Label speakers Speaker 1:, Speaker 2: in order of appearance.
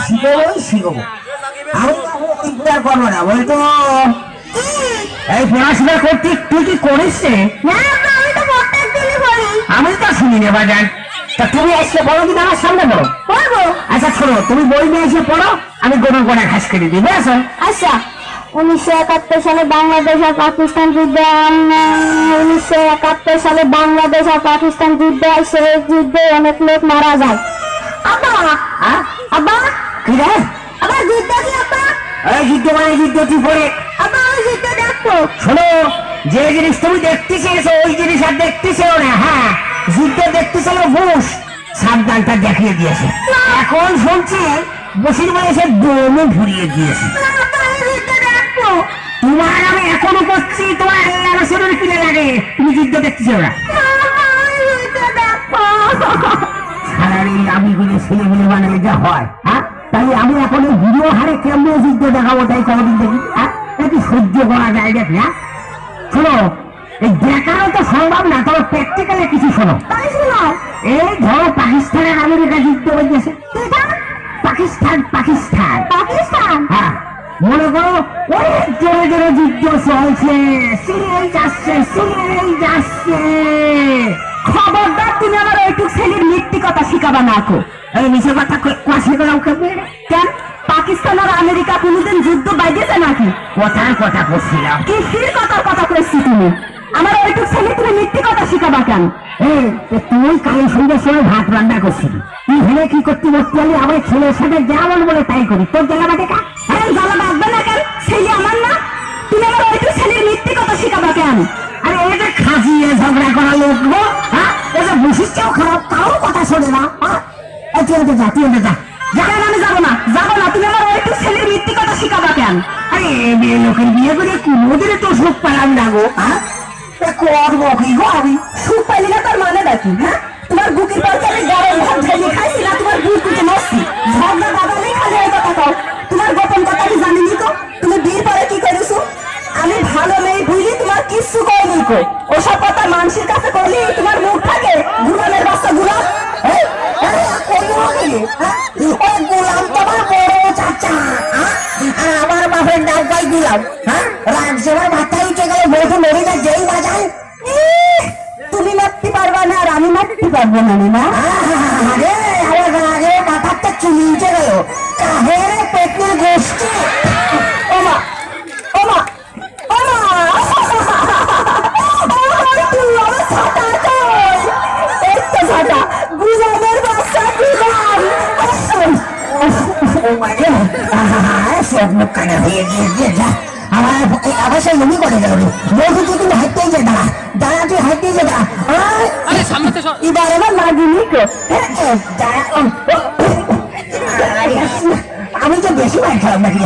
Speaker 1: শিখবো শিখবো। আমি করবো না বলতো এই পড়াশোনা করতে তুই কি করিস রে? আমি তো শুনি রে বাজার। তা তুমি এসে পড়ো কি আমার সামনে পড়ো? পড়বো। আচ্ছা শোনো, তুমি বই নিয়ে এসে পড়ো, আমি গোনা গোনা ঘাস কেটে দিই। বুঝেছো?
Speaker 2: আচ্ছা 1971 সালে বাংলাদেশ আর পাকিস্তান যুদ্ধ, 1971 সালে বাংলাদেশ আর পাকিস্তান যুদ্ধ, সেই যুদ্ধে অনেক লোক মারা যায়। আব্বা আব্বা
Speaker 1: কি রে?
Speaker 2: আবার যুদ্ধ কি আব্বা?
Speaker 1: এই যুদ্ধ মানে যুদ্ধ তুই পড়ে।
Speaker 2: আব্বা ওই যুদ্ধ দেখবো।
Speaker 1: শোনো, যে জিনিস তুমি দেখতে চেয়েছো ওই জিনিস আর দেখতে চেও না। হ্যাঁ, যুদ্ধ দেখতে চাইলে বুশ সাবধানটা দেখিয়ে দিয়েছে। এখন শুনছি বসির বয়সে দমও ভরিয়ে দিয়েছে। তোমার আমি এখনো করছি, তোমার আল্লাহ শরীর কিনে লাগে, তুমি যুদ্ধ দেখতে চাও না। সারাদিন আমি গুলি ছেলে গুলি বানালে যা হয়, হ্যাঁ তাই আমি এখন ভিডিও হারে কেমন যুদ্ধ দেখাবো তাই কদিন দেখি। হ্যাঁ একটু সহ্য করা যায় দেখি। হ্যাঁ শোনো, এই দেখানো তো সম্ভব না, তবে প্র্যাকটিক্যালে কিছু শোনো। এই ধরো পাকিস্তান আর আমেরিকা যুদ্ধ হয়েছে। পাকিস্তান পাকিস্তান পাকিস্তান হ্যাঁ, মনে করো অনেক জোরে জোরে যুদ্ধ চলছে, সিরিয়াল যাচ্ছে।
Speaker 2: খবরদার তুমি আমার ওইটুক ছেলের মিথ্যে কথা শিখাবা না।
Speaker 1: এই নিচে কথা কাশি করাও কেন?
Speaker 2: পাকিস্তান আর আমেরিকা কোনদিন যুদ্ধ বাইরেছে নাকি?
Speaker 1: কথার কথা করছিলাম।
Speaker 2: কিসের কথা করছি তুমি? আমার ওইটুক ছেলে তুমি মিথ্যে কথা শিখাবা কেন?
Speaker 1: তুই কালের সন্ধ্যের সময় ভাত রান্না করছিলি, তুই হেলে কি করতে বসতে পারলি? আমার ছেলের সাথে যেমন বলে তাই করি, তোর জ্বালা দেখা।
Speaker 2: জ্বালা বাঁধবে না কেন? ছেলে আমার না, তুমি আমার ওইটুক ছেলের মিথ্যে কথা শিখাবা কেন?
Speaker 1: আরে ওই যে খাজিয়ে ঝগড়া করা লোক গো, হ্যাঁ ও যে বৈশিষ্ট্যও খারাপ, তাও কথা শোনে না। তুই ওটা যা, তুই ওটা যা।
Speaker 2: আমি যাবো না। তুমি আমার ওইটুক ছেলের মিথ্যে কথা শিখাবা কেন?
Speaker 1: আরে মেয়ে লোকের বিয়ে করে কোনোদিনে তো সুখ পেলাম না গো। হ্যাঁ করবো কি গো আমি?
Speaker 2: সুখ পাইলি না তার মানে নাকি? হ্যাঁ তোমার বুকের পাশে আমি গরম ভাত ঢেলে খাইছি না তোমার বুক কুচে মরছি? ঝগড়া বাদালেই খালি এই কথা কও। তোমার গোপন কথা আমি জানিনি তো। তুমি বিয়ের পরে কি করেছো? আমি ভালো মেয়ে বুঝি তোমার কিচ্ছু করিনি কো। ওসব কথা মানুষের কাছে করলে তোমার মুখ থাকে গুলামের বাচ্চা গুলাম।
Speaker 1: ওই গোলাম তোমার বড় চাচা, আর আমার বাপের ডাক ভাই গুলাম। হ্যাঁ রাগ সময় মাথায় উঠে গেলে বলতে মরে যায় যেই বাজায়।
Speaker 2: তুমি মারতে পারবা না আর আমি মারতে পারবো না। না
Speaker 1: আরে আমার আগে মাথাটা চুলি উঠে গেল। কাহের পেটের গোষ্ঠী।
Speaker 2: ওমা ওমা ওমা গুলামের বাচ্চা গুলাম।
Speaker 1: সব মুখ কানা হয়ে গিয়ে যা। আমার সেই জমি করে গেল। বলছি তুই কিন্তু হাঁটতেই যে দাঁড়া, দাঁড়া তুই হাঁটতেই যে দাঁড়া।
Speaker 2: এবার আমার লাগিনি তো।
Speaker 1: আমি তো বেশি মার খেলাম নাকি?